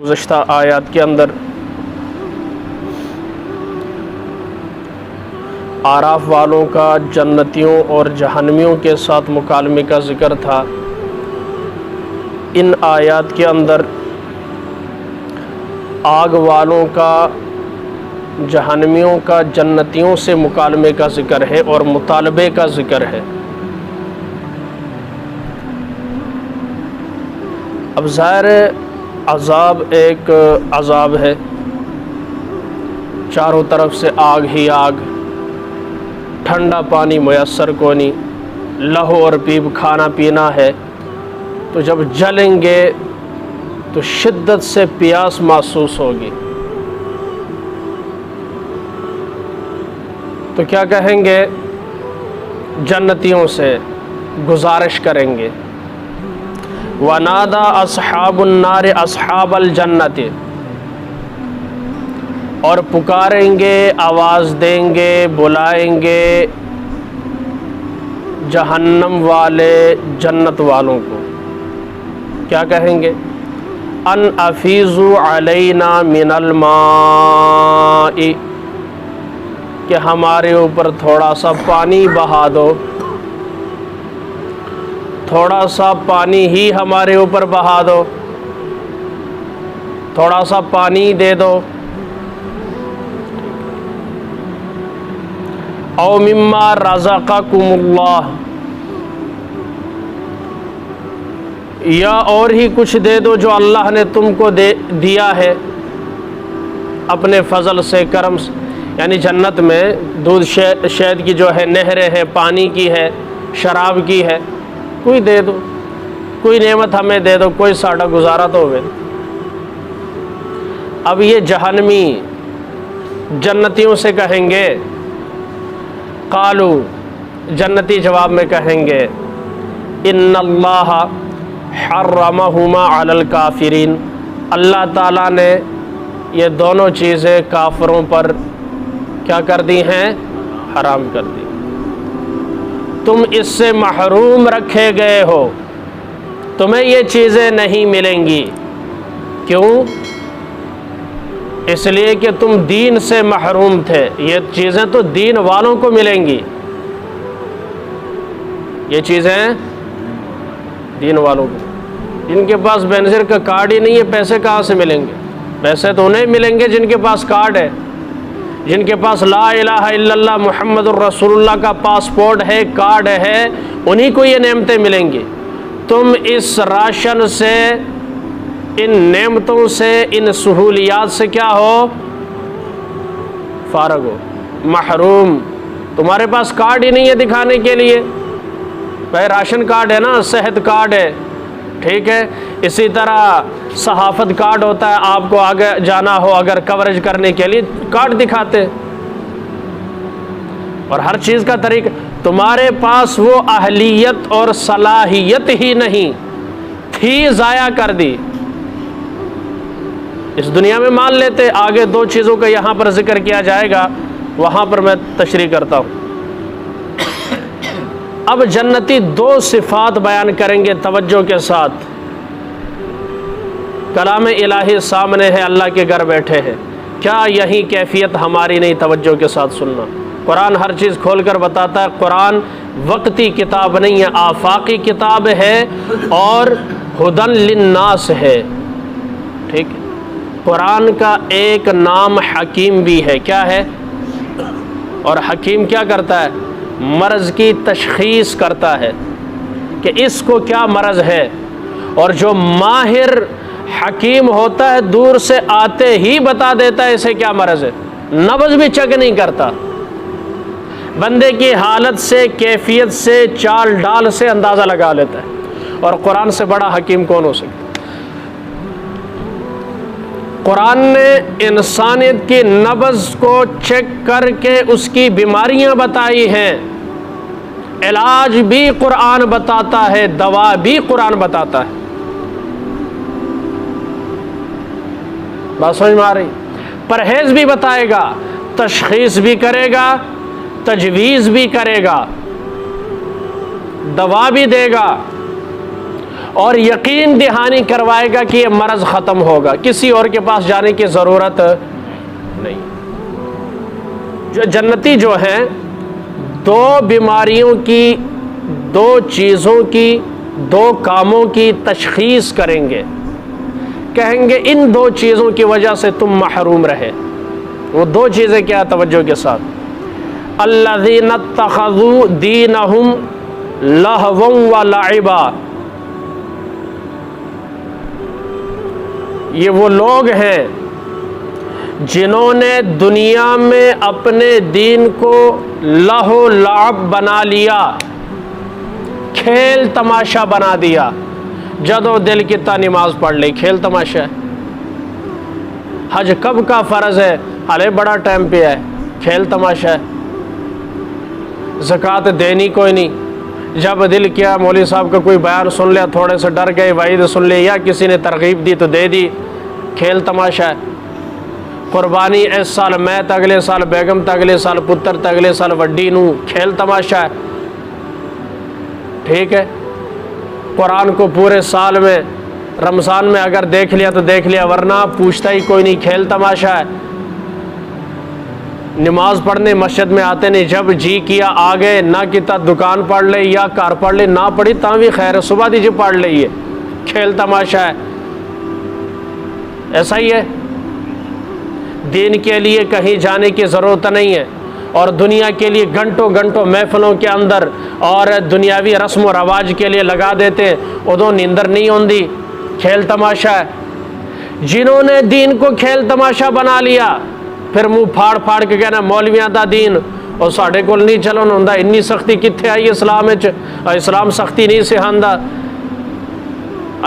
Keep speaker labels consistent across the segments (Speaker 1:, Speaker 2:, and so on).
Speaker 1: گزشتہ آیات کے اندر اعراف والوں کا جنتیوں اور جہنمیوں کے ساتھ مکالمے کا ذکر تھا۔ ان آیات کے اندر آگ والوں کا جہنمیوں کا جنتیوں سے مکالمے کا ذکر ہے اور مطالبے کا ذکر ہے۔ اب ظاہر عذاب ایک عذاب ہے، چاروں طرف سے آگ ہی آگ، ٹھنڈا پانی میسر کو نہیں، لہو اور پیپ کھانا پینا ہے، تو جب جلیں گے تو شدت سے پیاس محسوس ہوگی، تو کیا کہیں گے؟ جنتیوں سے گزارش کریں گے، وَنَادَى أَصْحَابُ النَّارِ أَصْحَابَ الْجَنَّةِ، اور پکاریں گے، آواز دیں گے، بلائیں گے جہنم والے جنت والوں کو۔ کیا کہیں گے؟ ان افیضوا علینا من الماء، کہ ہمارے اوپر تھوڑا سا پانی بہا دو، تھوڑا سا پانی ہی ہمارے اوپر بہا دو، تھوڑا سا پانی دے دو، او مما رزقکم اللہ، یا اور ہی کچھ دے دو جو اللہ نے تم کو دیا ہے اپنے فضل سے، کرم سے، یعنی جنت میں دودھ شہد کی جو ہے نہریں ہیں، پانی کی ہے، شراب کی ہے، کوئی دے دو، کوئی نعمت ہمیں دے دو، کوئی ساڑھا گزارا تو ہوئے۔ اب یہ جہنمی جنتیوں سے کہیں گے، قالو، جنتی جواب میں کہیں گے، ان اللہ حرمہما علی الکافرین، اللہ تعالیٰ نے یہ دونوں چیزیں کافروں پر کیا کر دی ہیں؟ حرام کر دی، تم اس سے محروم رکھے گئے ہو، تمہیں یہ چیزیں نہیں ملیں گی۔ کیوں؟ اس لیے کہ تم دین سے محروم تھے، یہ چیزیں تو دین والوں کو ملیں گی، یہ چیزیں دین والوں کو، جن کے پاس بینظیر کا کارڈ ہی نہیں ہے، پیسے کہاں سے ملیں گے؟ پیسے تو انہیں ملیں گے جن کے پاس کارڈ ہے، جن کے پاس لا الہ الا اللہ محمد الرسول اللہ کا پاسپورٹ ہے، کارڈ ہے، انہی کو یہ نعمتیں ملیں گی۔ تم اس راشن سے، ان نعمتوں سے، ان سہولیات سے کیا ہو؟ فارغ ہو، محروم، تمہارے پاس کارڈ ہی نہیں ہے دکھانے کے لیے، بھائی راشن کارڈ ہے نا، صحت کارڈ ہے، ٹھیک ہے، اسی طرح صحافت کارڈ ہوتا ہے، آپ کو آگے جانا ہو اگر کوریج کرنے کے لیے کارڈ دکھاتے، اور ہر چیز کا طریقہ، تمہارے پاس وہ اہلیت اور صلاحیت ہی نہیں تھی، ضائع کر دی۔ اس دنیا میں مان لیتے، آگے دو چیزوں کا یہاں پر ذکر کیا جائے گا، وہاں پر میں تشریح کرتا ہوں۔ اب جنتی دو صفات بیان کریں گے توجہ کے ساتھ، کلام الہی سامنے ہے، اللہ کے گھر بیٹھے ہیں، کیا یہی کیفیت ہماری نہیں؟ توجہ کے ساتھ سننا، قرآن ہر چیز کھول کر بتاتا ہے، قرآن وقتی کتاب نہیں ہے، آفاقی کتاب ہے اور ہدی للناس ہے، ٹھیک ہے۔ قرآن کا ایک نام حکیم بھی ہے، کیا ہے؟ اور حکیم کیا کرتا ہے؟ مرض کی تشخیص کرتا ہے کہ اس کو کیا مرض ہے، اور جو ماہر حکیم ہوتا ہے دور سے آتے ہی بتا دیتا ہے اسے کیا مرض ہے، نبض بھی چیک نہیں کرتا، بندے کی حالت سے، کیفیت سے، چال ڈال سے اندازہ لگا لیتا ہے، اور قرآن سے بڑا حکیم کون ہو سکتا ہے؟ قرآن نے انسانیت کی نبض کو چیک کر کے اس کی بیماریاں بتائی ہیں، علاج بھی قرآن بتاتا ہے، دوا بھی قرآن بتاتا ہے۔ بات سمجھ میں آ رہی؟ پرہیز بھی بتائے گا، تشخیص بھی کرے گا، تجویز بھی کرے گا، دوا بھی دے گا، اور یقین دہانی کروائے گا کہ یہ مرض ختم ہوگا، کسی اور کے پاس جانے کی ضرورت نہیں۔ جو جنتی جو ہیں دو بیماریوں کی، دو چیزوں کی، دو کاموں کی تشخیص کریں گے، کہیں گے ان دو چیزوں کی وجہ سے تم محروم رہے۔ وہ دو چیزیں کیا؟ توجہ کے ساتھ، الذین اتخذوا دینہم لہوا ولعبا، یہ وہ لوگ ہیں جنہوں نے دنیا میں اپنے دین کو لہو لعب بنا لیا، کھیل تماشا بنا دیا۔ جدو دل کتنا نماز پڑھ لی، کھیل تماشا ہے۔ حج کب کا فرض ہے، حالے بڑا ٹائم پہ ہے، کھیل تماشا ہے۔ زکوٰۃ دینی کوئی نہیں، جب دل کیا مولوی صاحب کا کوئی بیان سن لیا، تھوڑے سے ڈر گئے، وعید سن لی، یا کسی نے ترغیب دی تو دے دی، کھیل تماشا ہے۔ قربانی اس سال میں تا اگلے سال بیگم تا اگلے سال پتر تا اگلے سال وڈی نو، کھیل تماشا ہے۔ ٹھیک ہے، قرآن کو پورے سال میں رمضان میں اگر دیکھ لیا تو دیکھ لیا، ورنہ پوچھتا ہی کوئی نہیں، کھیل تماشا ہے۔ نماز پڑھنے مسجد میں آتے نہیں، جب جی کیا آ گئے، نہ کتا دکان پڑھ لے یا کار پڑھ لے، نہ پڑھی تاں بھی خیر ہے، صبح دیجیے پڑھ لئیے، کھیل تماشا ہے۔ ایسا ہی ہے، دین کے لیے کہیں جانے کی ضرورت نہیں ہے، اور دنیا کے لیے گھنٹوں گھنٹوں محفلوں کے اندر اور دنیاوی رسم و رواج کے لیے لگا دیتے ہیں، ادوں نیندر نہیں ہوندی، کھیل تماشا ہے۔ جنہوں نے دین کو کھیل تماشا بنا لیا، پھر منہ پھاڑ پھاڑ کے کہنا مولویاں دا دین اور ساڈے کول نہیں چلن ہوندا، انی سختی کتھے آئی اسلام وچ، اسلام سختی نہیں سکھاندا۔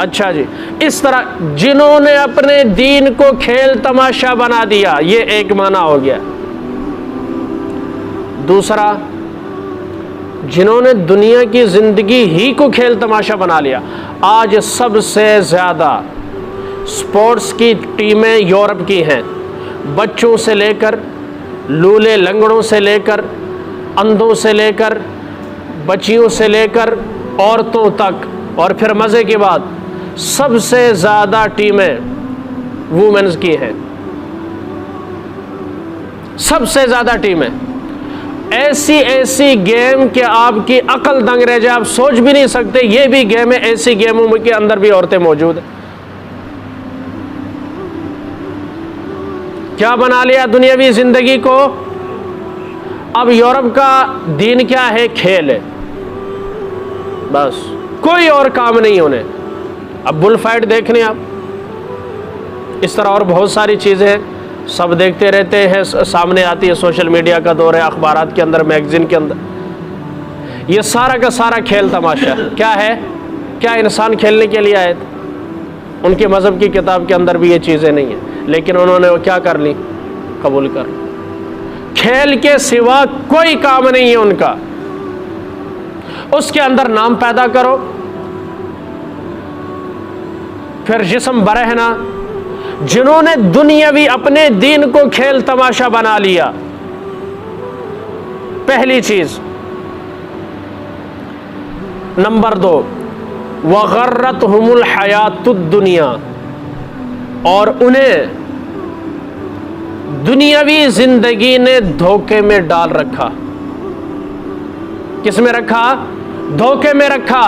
Speaker 1: اچھا جی، اس طرح جنہوں نے اپنے دین کو کھیل تماشا بنا دیا، یہ ایک معنی ہو گیا۔ دوسرا، جنہوں نے دنیا کی زندگی ہی کو کھیل تماشا بنا لیا۔ آج سب سے زیادہ سپورٹس کی ٹیمیں یورپ کی ہیں، بچوں سے لے کر لولے لنگڑوں سے لے کر اندھوں سے لے کر بچیوں سے لے کر عورتوں تک، اور پھر مزے کی بات سب سے زیادہ ٹیمیں وومنز کی ہیں، سب سے زیادہ ٹیمیں۔ ایسی ایسی گیم کہ آپ کی عقل دنگ رہ جائے، آپ سوچ بھی نہیں سکتے یہ بھی گیم ہے، ایسی گیموں کے اندر بھی عورتیں موجود ہیں۔ کیا بنا لیا دنیاوی زندگی کو؟ اب یورپ کا دین کیا ہے؟ کھیل ہے، بس کوئی اور کام نہیں ہونے۔ اب بل فائٹ دیکھنے آپ، اس طرح اور بہت ساری چیزیں ہیں، سب دیکھتے رہتے ہیں، سامنے آتی ہے، سوشل میڈیا کا دور ہے، اخبارات کے اندر، میگزین کے اندر، یہ سارا کا سارا کھیل تماشا کیا ہے؟ کیا انسان کھیلنے کے لیے آئے تھے؟ ان کے مذہب کی کتاب کے اندر بھی یہ چیزیں نہیں ہیں، لیکن انہوں نے وہ کیا کر لی؟ قبول کر لی۔ کھیل کے سوا کوئی کام نہیں ہے ان کا، اس کے اندر نام پیدا کرو، پھر جسم برہنا۔ جنہوں نے دنیاوی اپنے دین کو کھیل تماشا بنا لیا، پہلی چیز۔ نمبر 2، وغرتہم الحیات الدنیا، اور انہیں دنیاوی زندگی نے دھوکے میں ڈال رکھا۔ کس میں رکھا؟ دھوکے میں رکھا،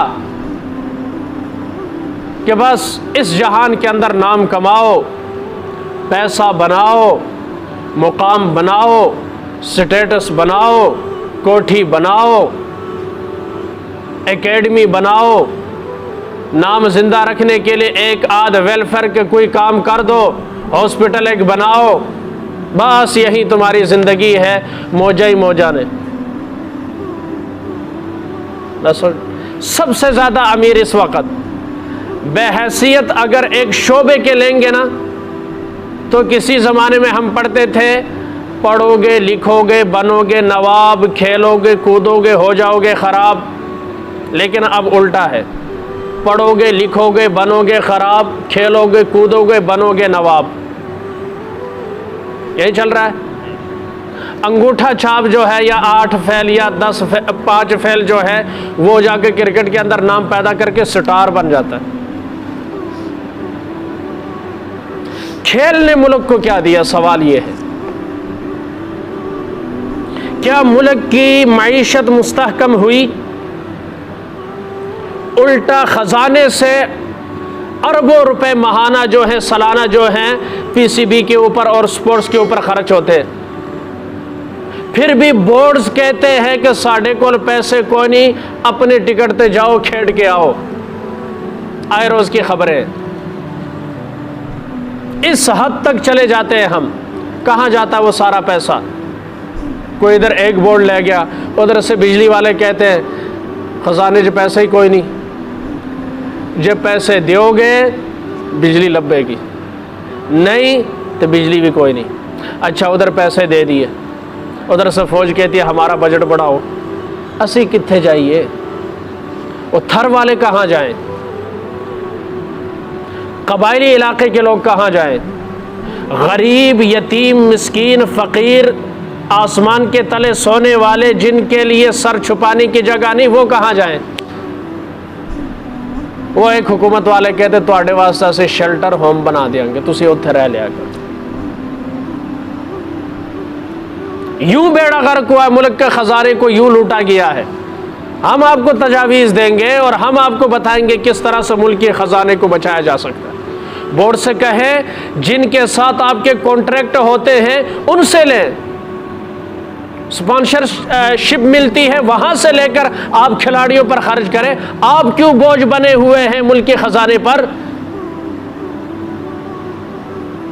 Speaker 1: کہ بس اس جہان کے اندر نام کماؤ، پیسہ بناؤ، مقام بناؤ، سٹیٹس بناؤ، کوٹھی بناؤ، اکیڈمی بناؤ، نام زندہ رکھنے کے لیے ایک آدھ ویلفیئر کے کوئی کام کر دو، ہاسپٹل ایک بناؤ، بس یہی تمہاری زندگی ہے، موجہ ہی موجہ نے۔ سب سے زیادہ امیر اس وقت بحیثیت اگر ایک شعبے کے لیں گے نا، تو کسی زمانے میں ہم پڑھتے تھے پڑھو گے لکھو گے بنو گے نواب، کھیلو گے کودو گے ہو جاؤ گے خراب، لیکن اب الٹا ہے، پڑھو گے لکھو گے بنو گے خراب، کھیلو گے کودو گے بنو گے نواب، یہی چل رہا ہے۔ انگوٹھا چھاپ جو ہے یا 8 فیل یا 5 فیل جو ہے وہ جا کے کرکٹ کے اندر نام پیدا کر کے سٹار بن جاتا ہے۔ کھیل نے ملک کو کیا دیا؟ سوال یہ ہے، کیا ملک کی معیشت مستحکم ہوئی؟ الٹا خزانے سے اربوں روپے ماہانہ جو ہے، سالانہ جو ہیں پی سی بی کے اوپر اور سپورٹس کے اوپر خرچ ہوتے ہیں۔ پھر بھی بورڈز کہتے ہیں کہ ساڑھے کول پیسے کوئی نہیں، اپنے ٹکٹ تے جاؤ کھیڈ کے آؤ۔ آئے روز کی خبریں اس حد تک چلے جاتے ہیں ہم۔ کہاں جاتا وہ سارا پیسہ؟ کوئی ادھر ایک بورڈ لے گیا، ادھر سے بجلی والے کہتے ہیں خزانے جو پیسے ہی کوئی نہیں، جب پیسے دیو گے بجلی لبے گی، نہیں تو بجلی بھی کوئی نہیں۔ اچھا ادھر پیسے دے دیے، ادھر سے فوج کہتی ہے ہمارا بجٹ بڑھاؤ۔ اسی کتنے جائیے؟ وہ تھر والے کہاں جائیں؟ قبائلی علاقے کے لوگ کہاں جائیں؟ غریب، یتیم، مسکین، فقیر، آسمان کے تلے سونے والے جن کے لیے سر چھپانے کی جگہ نہیں، وہ کہاں جائیں؟ وہ ایک حکومت والے کہتے تواڈے واسطے سے شیلٹر ہوم بنا دیاں گے، تسی اوتھے رہ لیا کرو۔ یوں بیڑا غرق ہوا ہے، ملک کے خزانے کو یوں لوٹا گیا ہے۔ ہم آپ کو تجاویز دیں گے اور ہم آپ کو بتائیں گے کس طرح سے ملک کے خزانے کو بچایا جا سکتا ہے۔ بورڈ سے کہیں جن کے ساتھ آپ کے کانٹریکٹ ہوتے ہیں ان سے لیں، اسپانسرشپ ملتی ہے وہاں سے لے کر آپ کھلاڑیوں پر خرچ کریں۔ آپ کیوں بوجھ بنے ہوئے ہیں ملک کے خزانے پر؟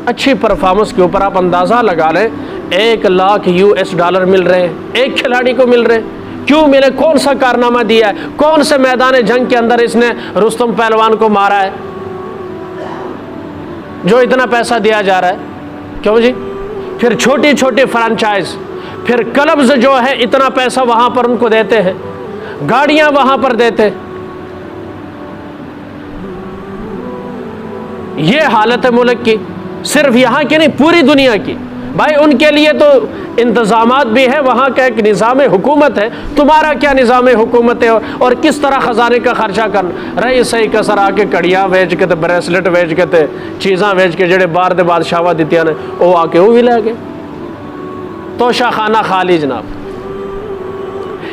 Speaker 1: اچھی پرفارمنس کے اوپر آپ اندازہ لگا لیں، 1 لاکھ $US مل رہے ہیں ایک کھلاڑی کو مل رہے ہیں۔ کیوں ملے؟ کون سا کارنامہ دیا ہے؟ کون سے میدان جنگ کے اندر اس نے رستم پہلوان کو مارا ہے جو اتنا پیسہ دیا جا رہا ہے؟ کیوں جی؟ پھر چھوٹی چھوٹی فرانچائز، پھر کلبز جو ہے اتنا پیسہ وہاں پر ان کو دیتے ہیں، گاڑیاں وہاں پر دیتے۔ یہ حالت ہے ملک کی، صرف یہاں کی نہیں پوری دنیا کی۔ بھائی ان کے لیے تو انتظامات بھی ہے، وہاں کا ایک نظام حکومت ہے، تمہارا کیا نظام حکومت ہے اور کس طرح خزانے کا خرچہ کرنا؟ رہی صحیح کسر آ کے کڑیاں ویچ کے تے بریسلٹ ویچ کے تے چیزاں ویچ کے جڑے باہر دے بادشاہاں دتیاں نے وہ آ کے وہ بھی لے گئے۔ توشہ خانہ خالی جناب۔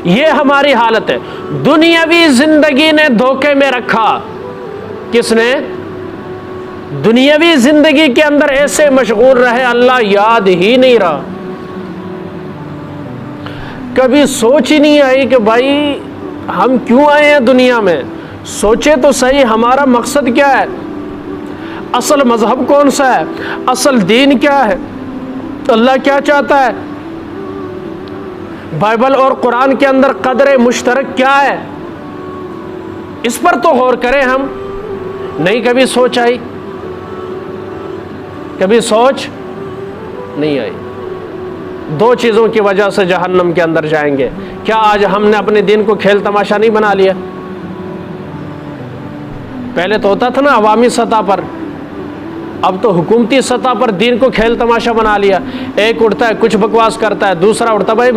Speaker 1: یہ ہماری حالت ہے۔ دنیاوی زندگی نے دھوکے میں رکھا۔ کس نے؟ دنیاوی زندگی کے اندر ایسے مشغول رہے اللہ یاد ہی نہیں رہا۔ کبھی سوچ ہی نہیں آئی کہ بھائی ہم کیوں آئے ہیں دنیا میں؟ سوچے تو صحیح ہمارا مقصد کیا ہے، اصل مذہب کون سا ہے، اصل دین کیا ہے، اللہ کیا چاہتا ہے، بائبل اور قرآن کے اندر قدر مشترک کیا ہے، اس پر تو غور کریں ہم۔ نہیں کبھی سوچ آئی، کبھی سوچ نہیں آئی۔ 2 چیزوں کی وجہ سے جہنم کے اندر جائیں گے۔ کیا آج ہم نے اپنے دین کو کھیل تماشا نہیں بنا لیا؟ پہلے تو ہوتا تھا نا عوامی سطح پر، اب تو حکومتی سطح پر دین کو کھیل تماشا بنا لیا۔ ایک اٹھتا ہے کچھ بکواس کرتا ہے، دوسرا اٹھتا ہے بھائی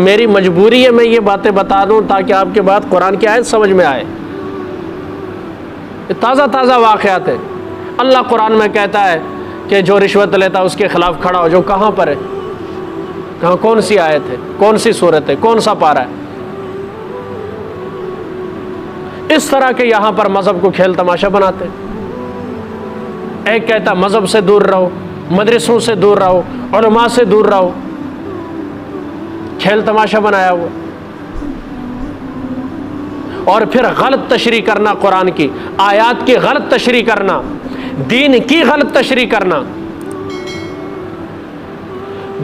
Speaker 1: میری مجبوری ہے میں یہ باتیں بتا دوں تاکہ آپ کے بعد قرآن کی آیت سمجھ میں آئے۔ تازہ تازہ واقعات ہیں۔ اللہ قرآن میں کہتا ہے کہ جو رشوت لیتا ہے اس کے خلاف کھڑا ہو۔ جو کہاں پر ہے؟ کہاں؟ کون سی آیت ہے؟ کون سی صورت ہے؟ کون سا پارہ ہے؟ اس طرح کے یہاں پر مذہب کو کھیل تماشا بناتے۔ ایک کہتا مذہب سے دور رہو، مدرسوں سے دور رہو، علماء سے دور رہو، کھیل تماشا بنایا ہوا۔ اور پھر غلط تشریح کرنا، قرآن کی آیات کی غلط تشریح کرنا، دین کی غلط تشریح کرنا،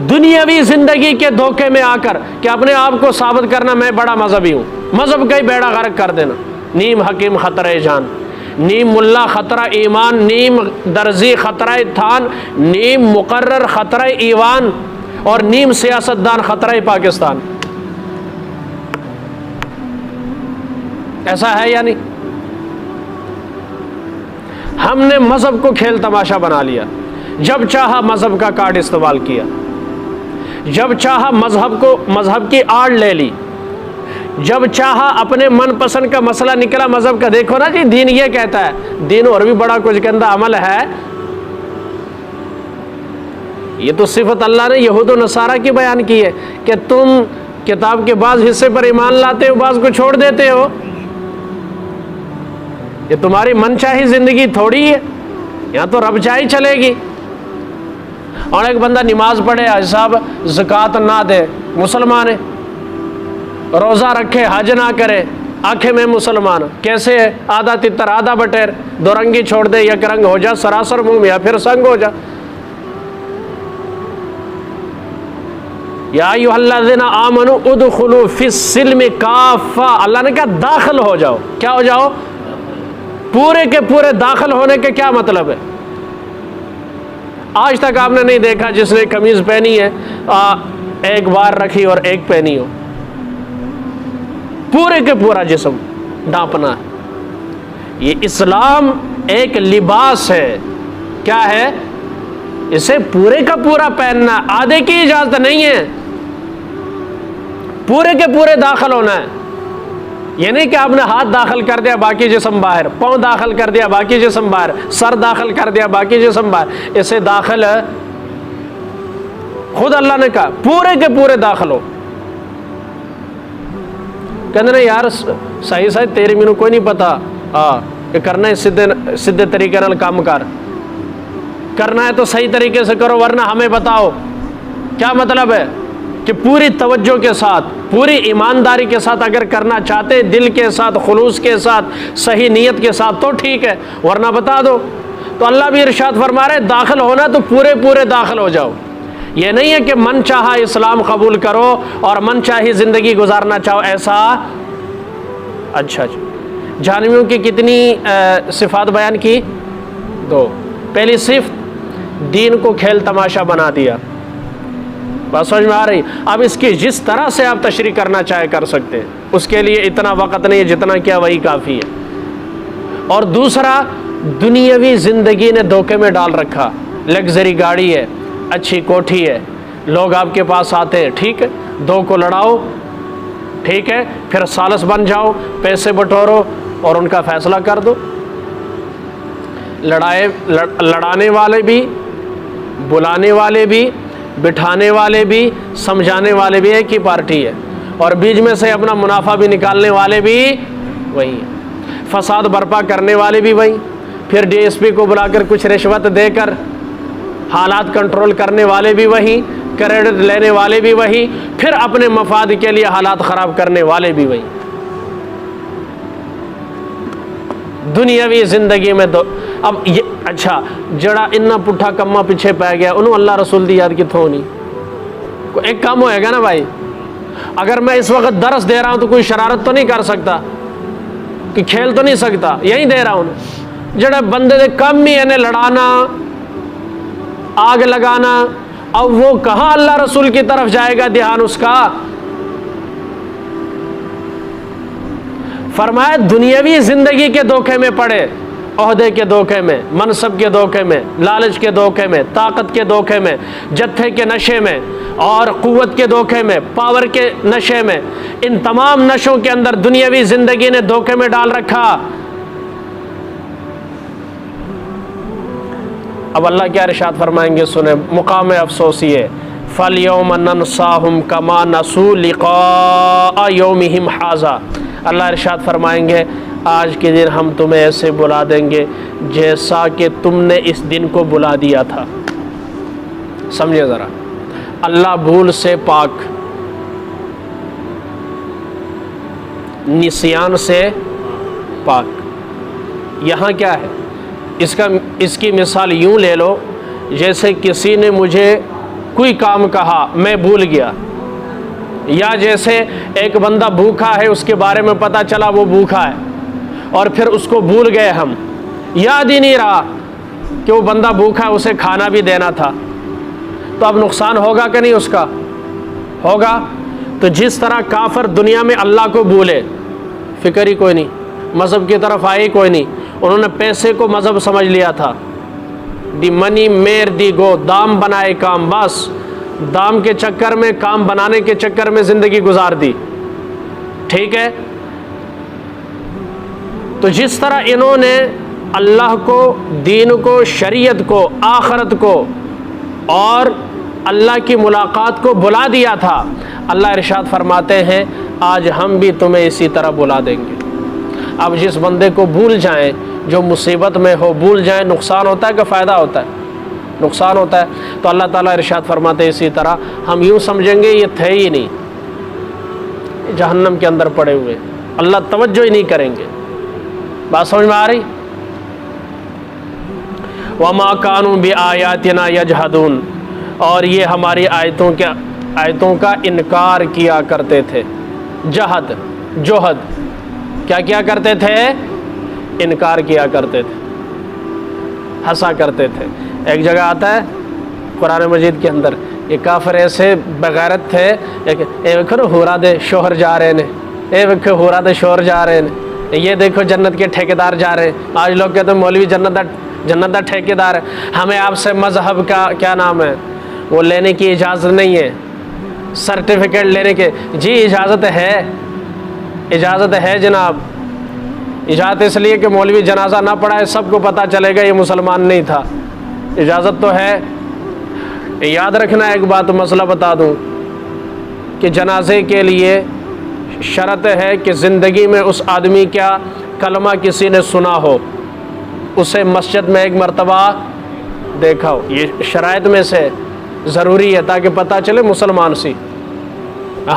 Speaker 1: دنیاوی زندگی کے دھوکے میں آ کر کہ اپنے آپ کو ثابت کرنا میں بڑا مذہبی ہوں، مذہب کا ہی بیڑا غرق کر دینا۔ نیم حکیم خطرہ جان، نیم ملا خطرہ ایمان، نیم درزی خطرہ تھان، نیم مقرر خطرہ ایوان، اور نیم سیاستدان خطرہ پاکستان۔ ایسا ہے یا نہیں؟ ہم نے مذہب کو کھیل تماشا بنا لیا، جب چاہا مذہب کا کارڈ استعمال کیا، جب چاہا مذہب کی آڑ لے لی، جب چاہا اپنے من پسند کا مسئلہ نکلا مذہب کا، دیکھو نا جی دین یہ کہتا ہے، دین اور بھی بڑا کچھ گندا عمل ہے۔ یہ تو صفت اللہ نے یہود و نصارہ کی بیان کی ہے کہ تم کتاب کے بعض حصے پر ایمان لاتے ہو، بعض کو چھوڑ دیتے ہو۔ یہ تمہاری من چاہی زندگی تھوڑی ہے، یہاں تو رب چاہی چلے گی۔ اور ایک بندہ نماز پڑھے، صاحب زکوٰۃ نہ دے، مسلمان ہے، روزہ رکھے، حج نہ کرے، آنکھیں میں مسلمان، کیسے ہے؟ آدھا تتر آدھا بٹیر، دو رنگی چھوڑ دے، یک رنگ ہو جا سراسر موم، یا پھر سنگ ہو جا۔ یا ایھا الذین آمنوا ادخلوا فی السلم کافہ، اللہ نے کہا داخل ہو جاؤ۔ کیا ہو جاؤ؟ پورے کے پورے داخل ہونے کے کیا مطلب ہے؟ آج تک آپ نے نہیں دیکھا جس نے قمیض پہنی ہے ایک بار رکھی اور ایک پہنی ہو، پورے کے پورا جسم ڈھانپنا ہے۔ یہ اسلام ایک لباس ہے، کیا ہے؟ اسے پورے کا پورا پہننا، آدھے کی اجازت نہیں ہے، پورے کے پورے داخل ہونا ہے۔ یہ نہیں کہ آپ نے ہاتھ داخل کر دیا باقی جسم باہر، پاؤں داخل کر دیا باقی جسم باہر، سر داخل کر دیا باقی جسم باہر، اسے داخل ہے خود اللہ نے کہا پورے کے پورے داخل ہو۔ کہتے ہیں یار صحیح تیری مینوں کوئی نہیں پتا کہ کرنا ہے سیدھے طریقے نال کام کر، کرنا ہے تو صحیح طریقے سے کرو ورنہ ہمیں بتاؤ۔ کیا مطلب ہے؟ کہ پوری توجہ کے ساتھ، پوری ایمانداری کے ساتھ اگر کرنا چاہتے، دل کے ساتھ، خلوص کے ساتھ، صحیح نیت کے ساتھ تو ٹھیک ہے، ورنہ بتا دو۔ تو اللہ بھی ارشاد فرما رہے داخل ہونا تو پورے پورے داخل ہو جاؤ۔ یہ نہیں ہے کہ من چاہا اسلام قبول کرو اور من چاہی زندگی گزارنا چاہو، ایسا۔ اچھا جی، جہنمیوں کی کتنی صفات بیان کی؟ 2۔ پہلی صفت دین کو کھیل تماشا بنا دیا۔ بات سمجھ میں آ رہی؟ اب اس کی جس طرح سے آپ تشریح کرنا چاہے کر سکتے ہیں، اس کے لیے اتنا وقت نہیں ہے، جتنا کیا وہی کافی ہے۔ اور دوسرا، دنیاوی زندگی نے دھوکے میں ڈال رکھا، لگژری گاڑی ہے، اچھی کوٹھی ہے، لوگ آپ کے پاس آتے ہیں، ٹھیک ہے، 2 کو لڑاؤ، ٹھیک ہے، پھر ثالث بن جاؤ، پیسے بٹورو اور ان کا فیصلہ کر دو۔ لڑانے والے بھی، بلانے والے بھی، بٹھانے والے بھی، سمجھانے والے بھی ایک ہی پارٹی ہے، اور بیچ میں سے اپنا منافع بھی نکالنے والے بھی وہی ہیں، فساد برپا کرنے والے بھی وہی، پھر ڈی ایس پی کو بلا کر کچھ رشوت دے کر حالات کنٹرول کرنے والے بھی وہی، کریڈٹ لینے والے بھی وہی، پھر اپنے مفاد کے لیے حالات خراب کرنے والے بھی وہی۔ دنیاوی زندگی میں اب یہ اچھا جڑا انہا پٹھا کما پیچھے پہ گیا، انہوں اللہ رسول دی یاد کتوں نہیں؟ ایک کام ہوئے گا نا بھائی، اگر میں اس وقت درس دے رہا ہوں تو کوئی شرارت تو نہیں کر سکتا، کہ کھیل تو نہیں سکتا، یہی دے رہا ہوں۔ جڑا بندے دے کم ہی انہیں لڑانا، آگ لگانا، اب وہ کہاں اللہ رسول کی طرف جائے گا دھیان اس کا؟ فرمایا دنیاوی زندگی کے دھوکے میں پڑے، عہدے کے دھوکے میں، منصب کے دھوکے میں، لالچ کے دھوکے میں، طاقت کے دھوکے میں، جتھے کے نشے میں اور قوت کے دھوکے میں، پاور کے نشے میں، ان تمام نشوں کے اندر دنیاوی زندگی نے دھوکے میں ڈال رکھا۔ اب اللہ کیا ارشاد فرمائیں گے سنیں، مقام افسوس یہ فَالْيَوْمَ نَنْسَاهُمْ كَمَا نَسُوا لِقَاءَ يَوْمِهِمْ هَٰذَا، اللہ ارشاد فرمائیں گے آج کے دن ہم تمہیں ایسے بلا دیں گے جیسا کہ تم نے اس دن کو بلا دیا تھا۔ سمجھے ذرا، اللہ بھول سے پاک، نسیان سے پاک۔ یہاں کیا ہے، اس کی مثال یوں لے لو جیسے کسی نے مجھے کوئی کام کہا میں بھول گیا، یا جیسے ایک بندہ بھوکا ہے، اس کے بارے میں پتہ چلا وہ بھوکا ہے اور پھر اس کو بھول گئے، ہم یاد ہی نہیں رہا کہ وہ بندہ بھوکا ہے، اسے کھانا بھی دینا تھا، تو اب نقصان ہوگا کہ نہیں؟ اس کا ہوگا۔ تو جس طرح کافر دنیا میں اللہ کو بھولے، فکر ہی کوئی نہیں، مذہب کی طرف آئے ہی کوئی نہیں، انہوں نے پیسے کو مذہب سمجھ لیا تھا، دی منی میر دی گو، دام بنائے کام، بس دام کے چکر میں، کام بنانے کے چکر میں زندگی گزار دی، ٹھیک ہے؟ تو جس طرح انہوں نے اللہ کو، دین کو، شریعت کو، آخرت کو اور اللہ کی ملاقات کو بلا دیا تھا، اللہ ارشاد فرماتے ہیں آج ہم بھی تمہیں اسی طرح بلا دیں گے۔ اب جس بندے کو بھول جائیں، جو مصیبت میں ہو بھول جائیں، نقصان ہوتا ہے کہ فائدہ ہوتا ہے؟ نقصان ہوتا ہے۔ تو اللہ تعالیٰ ارشاد فرماتے ہیں اسی طرح ہم یوں سمجھیں گے یہ تھے ہی نہیں، جہنم کے اندر پڑے ہوئے، اللہ توجہ ہی نہیں کریں گے۔ بات سمجھ میں آ رہی؟ وَمَا كَانُوا بِآيَاتِنَا يَجْحَدُونَ، اور یہ ہماری آیتوں کا انکار کیا کرتے تھے۔ جہد، جوہد، کیا کرتے تھے؟ انکار کیا کرتے تھے، ہنسا کرتے تھے۔ ایک جگہ آتا ہے قرآن مجید کے اندر، یہ کافر ایسے بغیرت تھے، اے وکھو ہورا دے شوہر جا رہے نے، اے وکھو ہورا دے شوہر جا رہے نے، یہ دیکھو جنت کے ٹھیکیدار جا رہے ہیں۔ آج لوگ کہتے ہیں مولوی جنت دا ٹھیکیدار ہے، ہمیں آپ سے مذہب کا کیا نام ہے وہ لینے کی اجازت نہیں ہے، سرٹیفکیٹ لینے کے۔ جی اجازت ہے، اجازت ہے جناب، اجازت اس لیے کہ مولوی جنازہ نہ پڑھائے، سب کو پتہ چلے گا یہ مسلمان نہیں تھا، اجازت تو ہے۔ یاد رکھنا ایک بات مسئلہ بتا دوں کہ جنازے کے لیے شرط ہے کہ زندگی میں اس آدمی کا کلمہ کسی نے سنا ہو، اسے مسجد میں ایک مرتبہ دیکھا ہو، یہ شرائط میں سے ضروری ہے تاکہ پتہ چلے مسلمان سی۔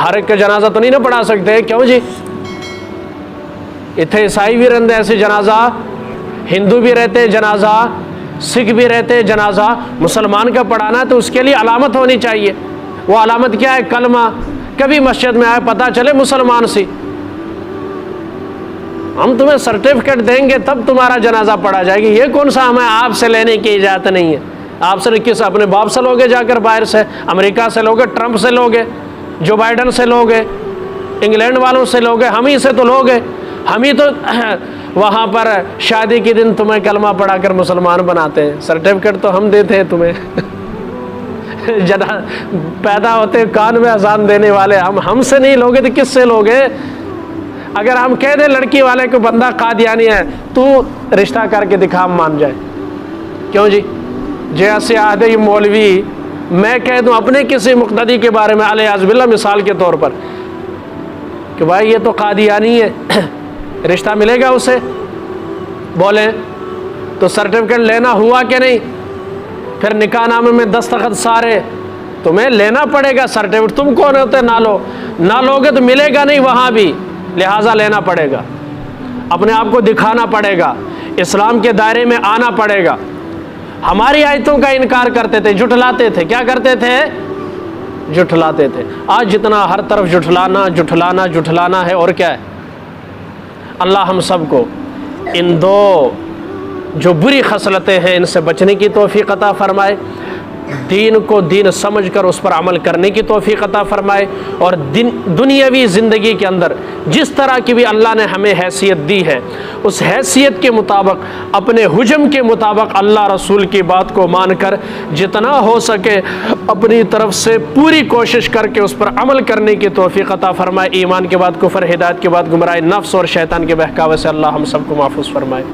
Speaker 1: ہر ایک کا جنازہ تو نہیں نہ پڑھا سکتے، کیوں جی؟ اتنے عیسائی بھی رہتے ایسے جنازہ، ہندو بھی رہتے جنازہ، سکھ بھی رہتے جنازہ، مسلمان کا پڑھانا ہے تو اس کے لیے علامت ہونی چاہیے۔ وہ علامت کیا ہے؟ کلمہ۔ کبھی مسجد میں آئے پتہ چلے مسلمان سی، ہم تمہیں سرٹیفکیٹ دیں گے تب تمہارا جنازہ پڑھا جائے گی۔ یہ کون سا ہمیں آپ سے لینے کی اجازت نہیں ہے؟ آپ سے کس؟ اپنے باپ سے لوگے جا کر باہر سے، امریکہ سے لوگے، ٹرمپ سے لوگے، جو بائیڈن سے لوگے، انگلینڈ والوں سے لوگے، ہم ہی سے تو لوگے، ہم ہی تو وہاں پر شادی کے دن تمہیں کلمہ پڑھا کر مسلمان بناتے ہیں، سرٹیفکیٹ تو ہم دیتے ہیں تمہیں۔ پیدا ہوتے کان میں اذان دینے والے ہم سے نہیں لوگے تو کس سے لوگے؟ اگر ہم کہہ دیں لڑکی والے کو بندہ قادیانی ہے، تو رشتہ کر کے دکھا، ہم مان جائے، کیوں جی؟ جیسے آدھے مولوی میں کہہ دوں اپنے کسی مقتدی کے بارے میں علیہ باللہ مثال کے طور پر کہ بھائی یہ تو قادیانی ہے، رشتہ ملے گا اسے؟ بولیں تو سرٹیفکیٹ لینا ہوا کہ نہیں؟ پھر نکاح نامے میں دستخط سارے تمہیں لینا پڑے گا سرٹیفکیٹ، تم کون ہوتے نہ لوگے تو ملے گا نہیں وہاں بھی، لہٰذا لینا پڑے گا، اپنے آپ کو دکھانا پڑے گا، اسلام کے دائرے میں آنا پڑے گا۔ ہماری آیتوں کا انکار کرتے تھے، جھٹلاتے تھے، کیا کرتے تھے؟ جھٹلاتے تھے۔ آج جتنا ہر طرف جھٹلانا ہے، اور کیا ہے؟ اللہ ہم سب کو ان دو جو بری خصلتیں ہیں ان سے بچنے کی توفیق عطا فرمائے، دین کو دین سمجھ کر اس پر عمل کرنے کی توفیق عطا فرمائے، اور دنیاوی زندگی کے اندر جس طرح کی بھی اللہ نے ہمیں حیثیت دی ہے اس حیثیت کے مطابق، اپنے حجم کے مطابق اللہ رسول کی بات کو مان کر جتنا ہو سکے اپنی طرف سے پوری کوشش کر کے اس پر عمل کرنے کی توفیق عطا فرمائے۔ ایمان کے بعد کفر، ہدایت کے بعد گمراہی نفس اور شیطان کے بہکاوے سے اللہ ہم سب کو محفوظ فرمائے۔